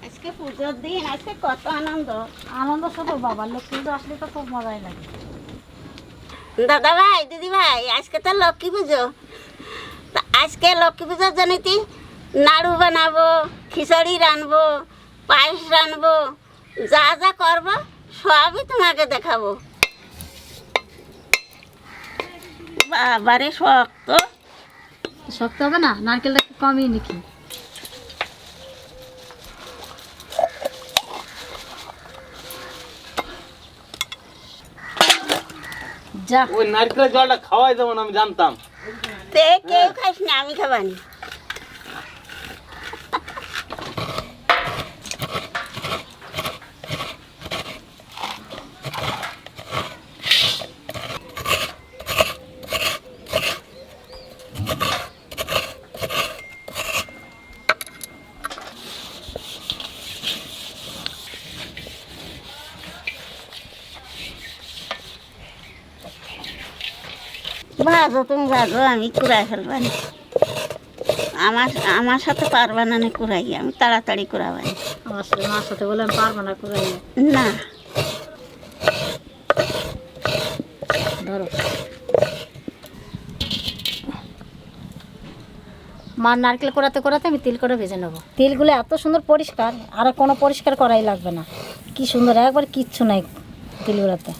আজকে পুজোর দিন, আজকে কত আনন্দ। আনন্দ শুধু বাবা, লক্ষ্মী পুজো আসলে তো খুব মজাই লাগে। দাদা ভাই, দিদি ভাই, আজকে তো লক্ষ্মী পুজো। তা আজকে লক্ষ্মী পুজোর জন্যই নাড়ু বানাবো, খিচুড়ি রানবো, পায়েস রানবো, যা যা করবো সবই তোমাকে দেখাবো। বাবারে শক্ত। শক্ত হবে না, নারকেলটা একটু কমই নাকি? যা, ওই নারকেলের জলটা খাওয়াই দেবো না, আমি জানতাম। কেউ খাইস না, আমি খাবানি। ভাজো, তুমি ভাজো, আমি কুড়াই ফেলবানি। আমার সাথে পারবা না কুড়াই, আমি তাড়াতাড়ি কুড়াবানি। মার সাথে বলে আমি পারবো না কুড়াই না। ধরো, মার নারকেল কোড়াতে কোড়াতে আমি তিল করে ভেজে নেবো। তিলগুলো এত সুন্দর পরিষ্কার, আর কোনো পরিষ্কার করাই লাগবে না। কি সুন্দর, একবার কিচ্ছু নাই তিলগুলোতে।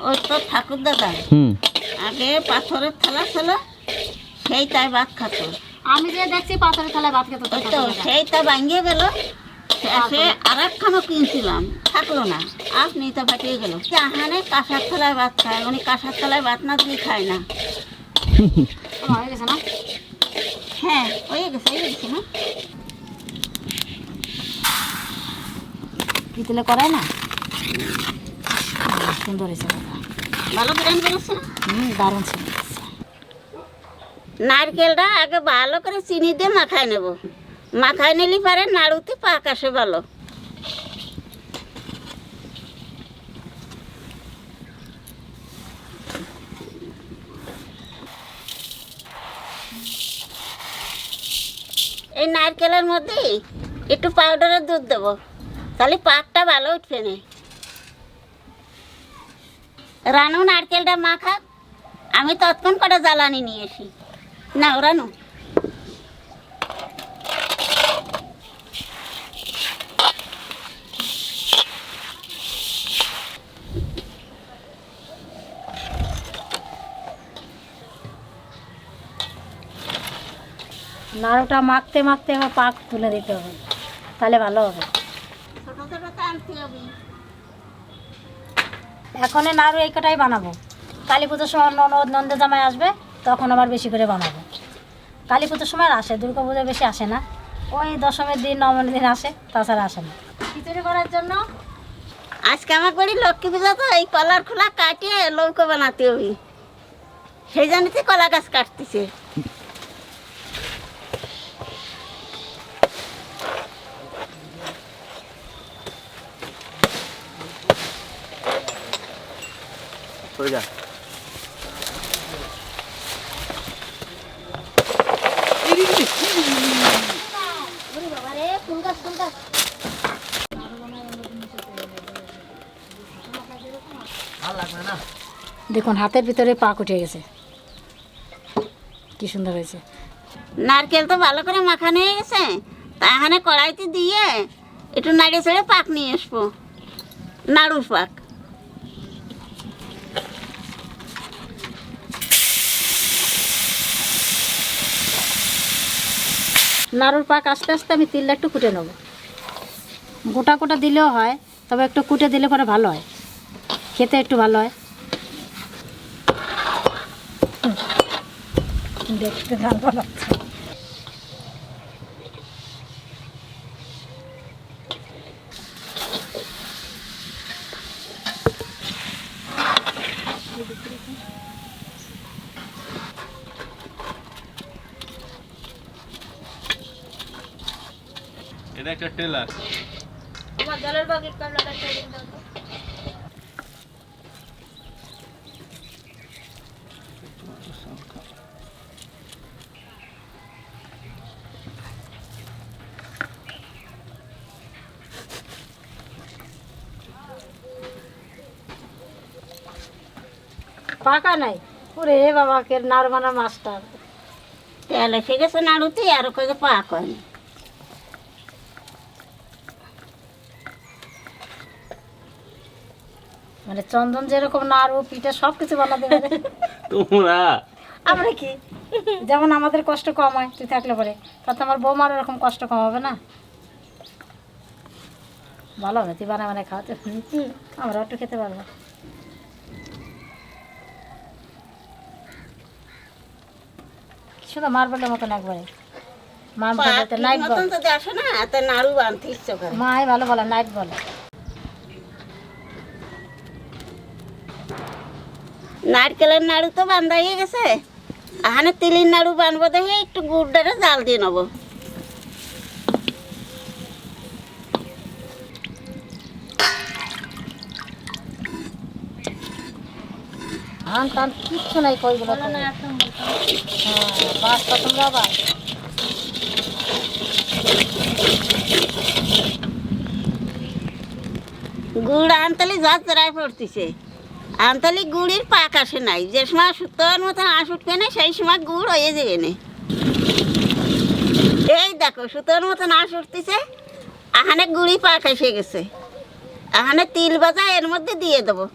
ওই তো ঠাকুর দাদা আগে পাথরের থালা ছিল, সেই তাই ভাত খাত। আমি যে দেখছি পাথরের থালায় ভাত খেতে, ওই তো সেই তা ভাঙিয়ে গেল। সে আর একখানা কিনছিলাম, থাকলো না, আপনি তো ফাটিয়ে গেল। জাহানে কাঁসার থালায় ভাত খায়, উনি কাঁসার থালায় ভাত না দিয়ে খায় না। হয়ে গেছে না? হ্যাঁ, হয়ে গেছে না। কি তেলে করায় না? সুন্দর হয়েছে বাবা, ভালো বিরিয়ানি বেরোচ্ছে না? দারুণ ছিল। নারকেলটা আগে ভালো করে চিনি দিয়ে মাখায় নেব। মাখায় নিলে পারে নাড়ুতে পাক আসে ভালো। এই নারকেলের মধ্যে একটু পাউডারের দুধ দেবো, তাহলে পাকটা ভালো উঠবে না। রানু নারকেলটা মাখা, আমি তৎক্ষণ করে জ্বালানি নিয়ে আসি। না রানু, নাড়ুটা মাখতে মাখতে আমার পাক তুলে দিতে হবে, তাহলে ভালো হবে। ছোট ছোট তো আনতে হবে। এখন নাড়ু এই কটাই বানাবো। কালী পুজোর সময় নন্দে জামাই আসবে, তখন আবার বেশি করে বানাবো। কালী পুজোর সময় আসে, দুর্গা পুজো বেশি আসে না, ওই দশমীর দিন নবমীর দিন আসে, তাছাড়া আসে না। খিচুড়ি করার জন্য আজকে আমার বাড়ি লক্ষ্মী পূজা, তো এই কলার খোলা কাটিয়ে লৌকা বানাতে হবে। সেই জন্যতে কলা গাছ কাটতেছে। যা দেখুন হাতের ভিতরে পাক উঠে গেছে, কি সুন্দর হয়েছে। নারকেল তো ভালো করে মাখানো হয়ে গেছে, তাহলে কড়াইতে দিয়ে একটু নাড়িয়ে ছেড়ে পাক নিয়ে আসবো, নাড়ুর পাক। নাড়ুর পাক আস্তে আস্তে আমি তিলটা একটু কুটে নেবো। গোটা গোটা দিলেও হয়, তবে একটু কুটে দিলে পরে ভালো হয়, খেতে একটু ভালো হয়, দেখতে ভালো লাগছে। এটা একটা টেলার। আমার জলের বাকি কামলাটা ছেড়ে দাও তো। পাকা নাই। ওরে বাবা, কে নাড়ু বানার মাস্টার। তেল এসে গেছে নাড়ুতে, আর ওকে পাক হয়নি। মানে চন্দন যেরকম নাড়ু পিঠা সব কিছু বানাতে পারে। তোমরা আমরা কি, যেমন আমাদের কষ্ট কম হয় তুই থাকলে পরে, তাতে আমার বৌমার এরকম কষ্ট কম হবে না? ভালো হবে তুই বানায় খাওয়াতে, আমরা একটু খেতে পারবো। শুধু মার্বেলের মতন একবারে নাইট বল। মতন তো আসে না, এত নাড়ু বানতে ইচ্ছে করে। মাই ভালো বলে নাইট বল। নারকেলের নাড়ু তো বান্ধা হয়ে গেছে, এখানে তিলের নাড়ু বানবো, দেখে একটু গুড় ডেরে জাল দিয়ে নেবো। ধান টান কিচ্ছু নাই কইগুলো। হ্যাঁ বাস তোমরা আবার গুড় আনতালি যাত্রায় পড়তেছে, আনতালি গুড়ের পাক আসে নাই। যে সময় সুতোর মতন আঁশ উঠবে না, সেই সময় গুড় হয়ে যাবে না। এই দেখো সুতোর মতন আঁশ উঠতেছে, এখানে গুড়ি পাক এসে গেছে। এখানে তিল ভাজা এর মধ্যে দিয়ে দেবো।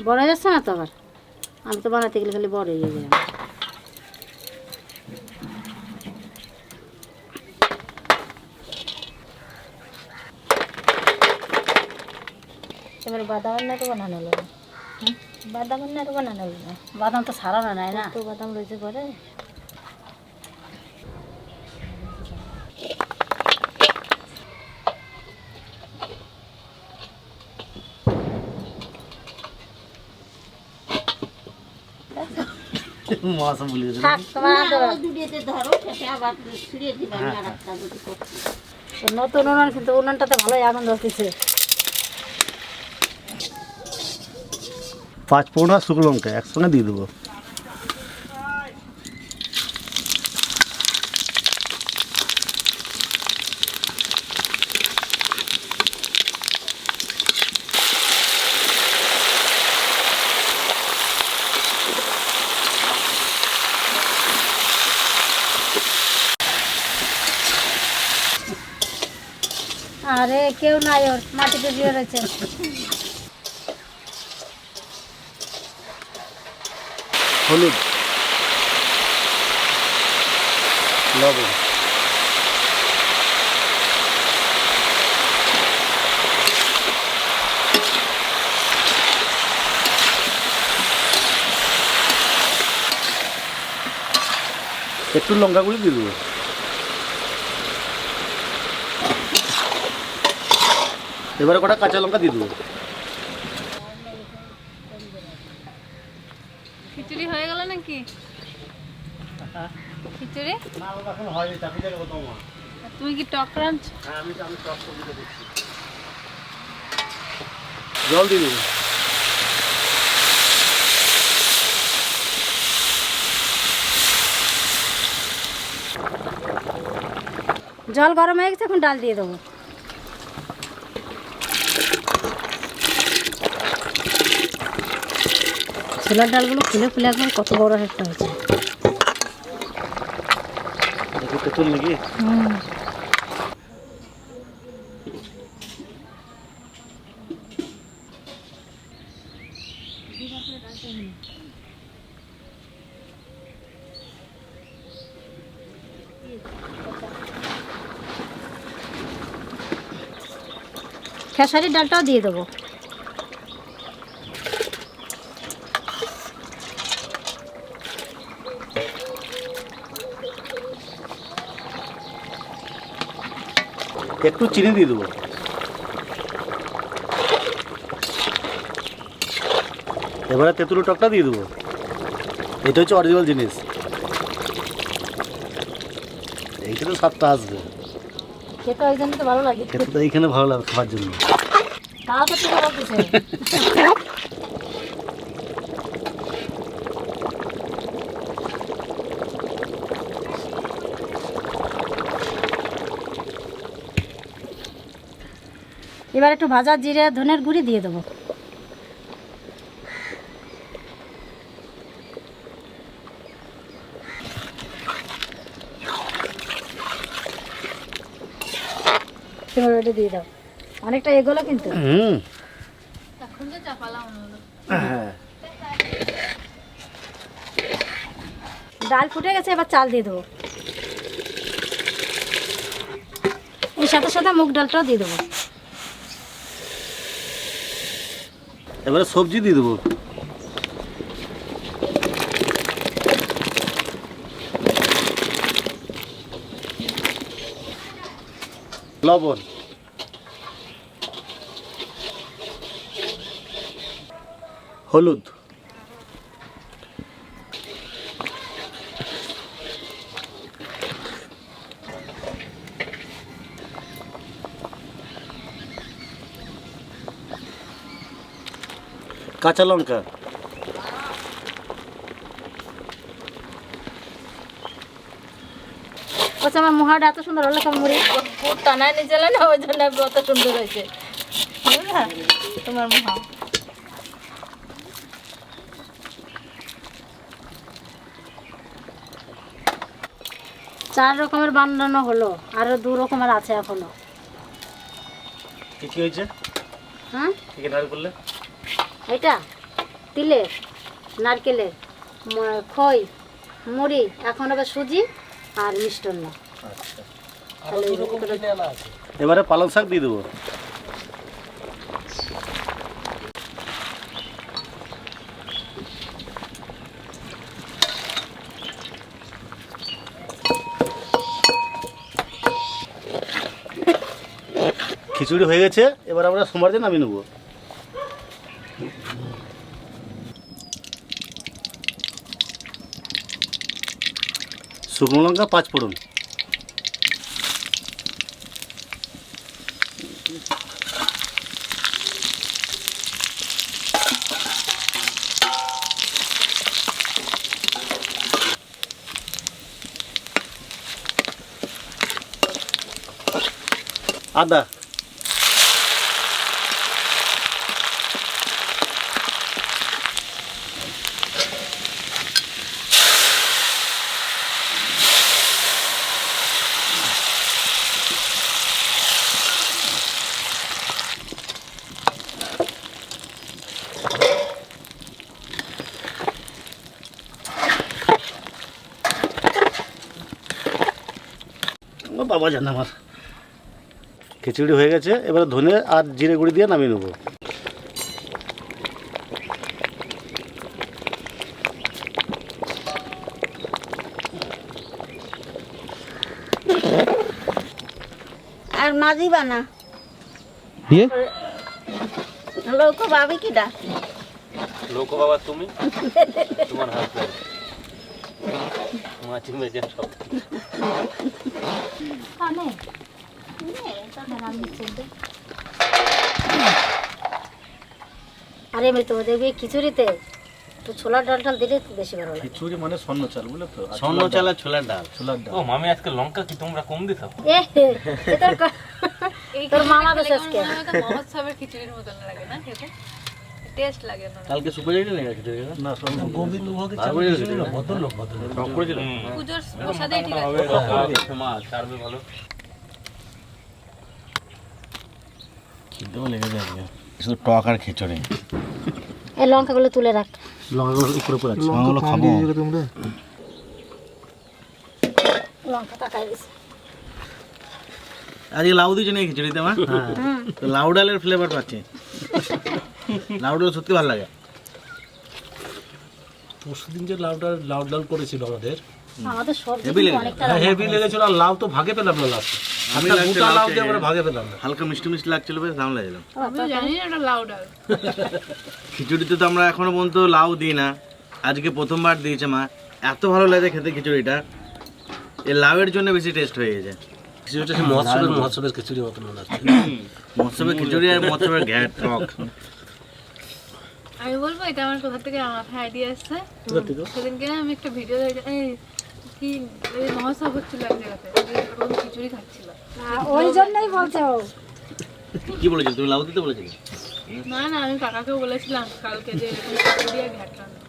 বড় হয়ে যাচ্ছে না তো আবার? আমি তো বানাতে গেলে খালি বড় হয়ে যাবে। এবার বাদামের নাড়ু বানানো হলো। বাদামের নাড়ু বানানো হলো। বাদাম তো ছাড়ানো নাই না, তো বাদাম রয়েছে করে। মাছ বলি থাক তোমার না, আনতে ওই দুটোতে ধরো, সেটা আবার ছিঁড়ে দিবা না, আর একটা দুটো করছি। নতুন উনান, কিন্তু উনানটাতে ভালোই আনন্দ হচ্ছে। 5 পৌনা শুকনো লঙ্কা একসঙ্গে দিয়ে দেবো। আরে কেউ নাই, ওর মাটিতে শুয়ে রয়েছে। হলুদ, লবণ, একটু লঙ্কা গুঁড়ি দিয়ে দেবো। এবারে কটা কাঁচা লঙ্কা দিয়ে দেবো। খিচুড়ি হয়ে গেল নাকি? খিচুড়ি তুমি কি টক রাঁধছো? জল দিয়ে দেবো। জল গরম হয়ে গেছে, এখন ডাল দিয়ে দেবো। ছোলার ডালগুলো ফুলে ফুলে একদম কত বড় একটা হয়েছে। তেঁতুল নাকি? খেসারির ডালটাও দিয়ে দেবো। একটু চিনি দিয়ে দেবো। এবারে তেঁতুল টকটা দিয়ে দেবো। এটা হচ্ছে অরিজিনাল জিনিস। এইখানে স্বাদটা আসবে, খেতে ওই জন্য তো ভালো লাগে। খেতে তো এইখানে ভালো লাগে খাওয়ার জন্য। তাও তো ঠিক বলতেছে। এবার একটু ভাজা জিরে ধনের গুঁড়ি দিয়ে দেবো। এটা দিয়ে দাও, অনেকটা এগোলো কিন্তু। এখন যে চাপালাম হলো। হ্যাঁ, ডাল ফুটে গেছে, এবার চাল দিয়ে দেবো। এর সাথে সাথে মুগ ডালটাও দিয়ে দেবো। এবারে সবজি দিয়ে দেবো। লবণ, হলুদ, কাঁচা লঙ্কা, আচ্ছা, আমার মুহাটা এত সুন্দর হলো, কেমন মুড়ি পুর টানায় নিয়ে না, ওই জন্য অত সুন্দর হয়েছে তোমার মুহা। চার রকমের বানানো হলো, আরো 2 রকমের আছে এখনো। কি হয়েছে? হ্যাঁ, কি নাড়ি করলে? এটা তিলের, নারকেলের, খই, মুড়ি, এখন হবে সুজি আর মিষ্টান্ন। এবারে পালং শাক দিয়ে দেবো। খিচুড়ি হয়ে গেছে, এবার আমরা সোমবার দিন নামিয়ে নেবো। শুকনো লঙ্কা 5 ফোড়ন, আদা, ও বাবা জান আমার। খিচুড়ি হয়ে গেছে, এবারে ধনে আর জিরে গুঁড়ি দিয়ে নামিয়ে নেবো। আর মাঝি বানা দিয়ে লোক ভাবি কিডা লোক বাবা তুমি তোমার হাজবেন্ড মাছি মেজে সব আরে আমি তো দেখবি খিচুড়িতে তো ছোলার ডাল টাল দিলে বেশি ভালো লাগে। খিচুড়ি মানে স্বর্ণ চাল, বুঝলে তো? স্বর্ণ চাল আর ছোলার ডাল। ছোলার ডাল। ও মামি আজকে লঙ্কা কি তোমরা কম দিছো? এ তোর মামা তো আজকে মহোৎসবের খিচুড়ির মতন লাগে না খেতে, টেস্ট লাগে না। কালকে সুপার হিট নেই খিচুড়ি না, গোবিন্দ ভোগে চাল খিচুড়ি না, ভদ্রলোক টক করেছিল। পুজোর প্রসাদেই ঠিক আছে। মা চারবে ভালো। খিদেও লেগে যাবে। শুধু টক আর খিচুড়ি। এই লঙ্কাগুলো তুলে রাখ। লঙ্কাগুলো উপরে উপরে আছে। লঙ্কাগুলো খাবো। লঙ্কা তাকাই দিছে। আজকে লাউ দিয়েছে নাকি খিচুড়িতে মা? হ্যাঁ। তো লাউ ডালের ফ্লেভার পাচ্ছে। লাউ ডাল সত্যি ভালো লাগে। পরশুদিন যে লাউ ডাল করেছিল আমাদের, আমাদের সব অনেকটা হেভি লেগেছিল, আর লাউ তো ভাগে পেলাম না লাস্টে। আমি আমি গোটা লাউ দিয়ে আমরা ভাগে পেলাম না। হালকা মিষ্টি মিষ্টি লাগছিল, বেশ দাম লাগছিল। আমি জানি না এটা লাউ ডাল। খিচুড়িতে তো আমরা এখনো পর্যন্ত লাউ দিই না, আজকে প্রথমবার দিয়েছে মা। এত ভালো লাগে খেতে খিচুড়িটা, এই লাউয়ের জন্য বেশি টেস্ট হয়ে গেছে। খিচুড়িটা সে মহোৎসবের খিচুড়ির মতন মনে হচ্ছে। মহোৎসবের খিচুড়ি আর মহোৎসবের ঘ্যাট টক। আমি বলবো এটা আমার কোথা থেকে মাথায় আইডিয়া এসছে। সেদিনকে না আমি একটা ভিডিও কি এই মহোৎসব হচ্ছিল এক জায়গাতে, ওরকম খিচুড়ি খাচ্ছিল। ওই জন্যই বলছে ও। কি বলেছিল তুমি? লাউ দিতে বলেছিলে? না না, আমি কাকাকেও বলেছিলাম কালকে যে এরকম খিচুড়ি আর ঘ্যাট রান্না।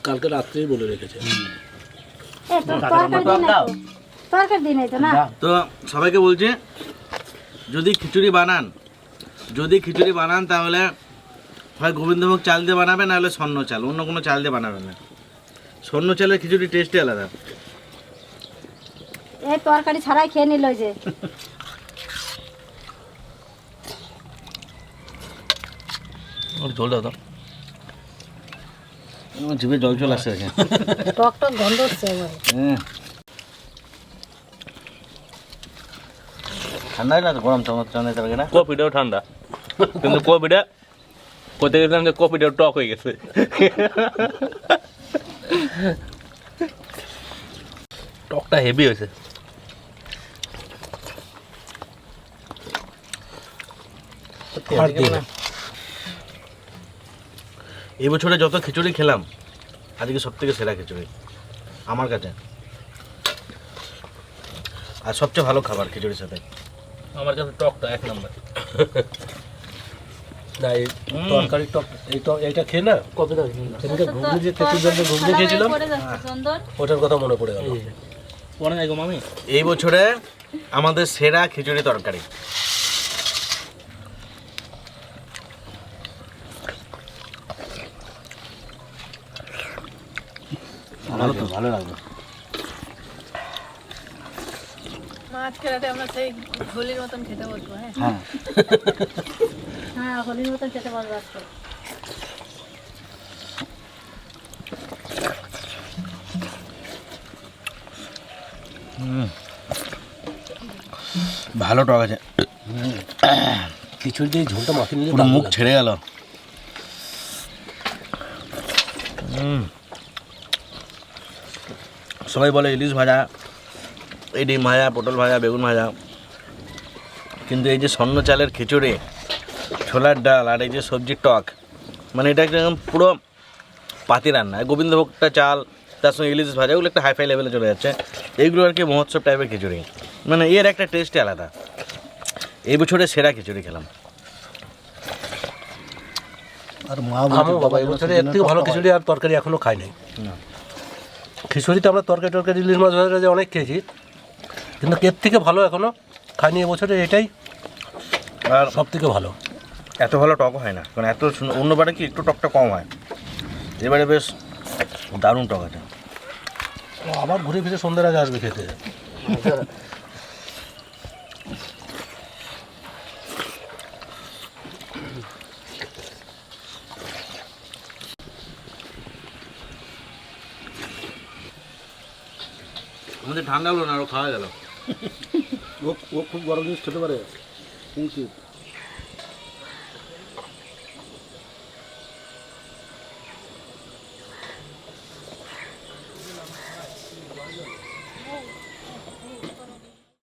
কালকে রাত্রেই বলে রেখেছে। তরকারি দিন তো না। তো সবাইকে বলছে যদি খিচুড়ি বানান তাহলে হয় গোবিন্দভোগ চাল দিয়ে বানাবেন, নাহলে স্বর্ণ চাল, অন্য কোনো চাল দিয়ে বানাবেন না। স্বর্ণ চালের খিচুড়ি টেস্টই আলাদা। এই তরকারি ছাড়াই খেয়ে নিল যে। ঝোল দাও তো, জিভে জল চলে আসছে। টক টক গন্ধ হচ্ছে। ঠান্ডা না তো, গরম চামচ লাগে না। কপিটাও ঠান্ডা, কিন্তু কপিটা কোথায় গেছিলাম যে কপিটাও টক হয়ে গেছে। টকটা হেভি হয়েছে। এই বছরে যত খিচুড়ি খেলাম আজকে সব থেকে সেরা খিচুড়ি আমার কাছে, আর সবচেয়ে ভালো খাবার খিচুড়ির সাথে। আমার কাছে টকটা এক নম্বর। না এই তরকারির টক, এইটা খেয়ে না সেদিনকে ঘুগনি, যে তেঁতুল জল দিয়ে ঘুগনি খেয়েছিলাম ওটার কথা মনে পড়ে গেল। মনে নাই গো মামি? এই বছরে আমাদের সেরা খিচুড়ি তরকারি। ভালো লাগবে। আজকে রাতে আমরা সেই হোলির মতন খেতে বসবো। হ্যাঁ হ্যাঁ, হোলির মতন খেতে বসবো আজকে। ভালো টক আছে। খিচুড়ি দিয়ে ঝোলটা মাখিয়ে নিলে পুরো মুখ ছেড়ে গেল। সবাই বলে ইলিশ ভাজা, এই ডিম ভাজা, পটল ভাজা, বেগুন ভাজা, কিন্তু এই যে স্বর্ণ চালের খিচুড়ি, ছোলার ডাল আর এই যে সবজির টক, মানে এটা একদম পুরো পাতি রান্না। গোবিন্দভোগটা চাল, তার সঙ্গে ইলিশ ভাজা, ওগুলো একটা হাইফাই লেভেলে চলে যাচ্ছে। এইগুলো আর কি মহোৎসব টাইপের খিচুড়ি, মানে এর একটা টেস্টই আলাদা। এই বছরে সেরা খিচুড়ি খেলাম। আর মা বাবা এই বছরে এর থেকে ভালো খিচুড়ি আর তরকারি এখনো খাই নাই। খিচুড়িতে আমরা তরকারি ইলিশ মাছ ভাজা অনেক খেয়েছি, কিন্তু এর থেকে ভালো এখনো খাইনি। এবছরে এটাই আর সব থেকে ভালো। এত ভালো টক হয় না, কারণ এত অন্যবারে কি একটু টকটা কম হয়, এবারে বেশ দারুণ টক আছে। আবার ঘুরে ফিরে সন্ধ্যার আগে আসবে খেতে। আমাদের ঠান্ডা হলো না, আরও খাওয়া গেল। ও খুব গরম জিনিস খেতে পারে কিন্তু